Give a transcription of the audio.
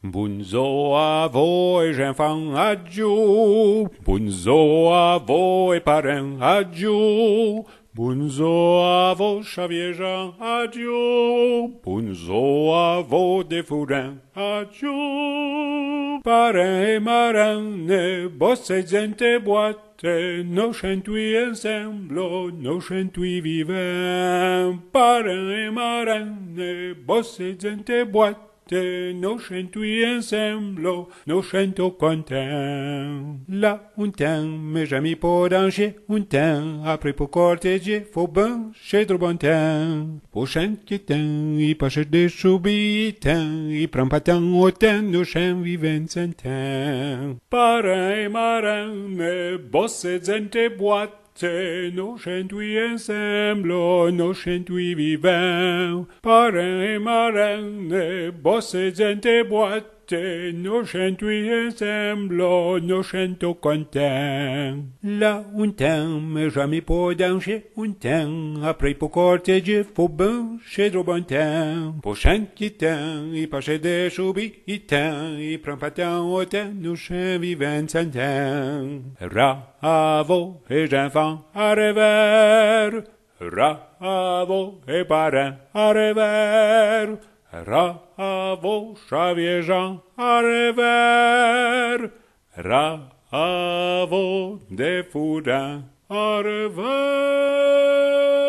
Bunzo a voi, enfants, adieu. Bunzo a voi, parents, adieu. Bunzo a vos, chaviegens, adieu. Bunzo a vos, défourins, adieu. Parrain et marin, ne bossez gente boite, nos chantouilles ensemble, nos chantouilles vivants. Parrain et marin, ne bossez gente boite, nos chantouilles ensemble, nos chantos contents. Là, un temps, mais jamais pour danger, un temps, après pour cortéger, faut ben, chez trop bon temps. Pour chanter temps, il pas chercher des choubitants, il prend pas tant autant, nos chants vivent sans temps. Parrain, marin, mais bosse, zente, boite, nos chantouilles ensemble, nos chantouilles vivants. Parrain et marin, bosse, gente, boite, nos chantouilles ensemble, nos chantos contents. Là, un temps, mais jamais pour danger, un temps, après pour cortéger, faut ben, chez trop bon temps. Pour chanter temps, il pas chez des choubitants, il prend pas tant autant, nos chants vivants sans temps. Bravo et enfants à revers, bravo et parents à revers, bravo chaviers gens à revers, bravo des foudins à revers.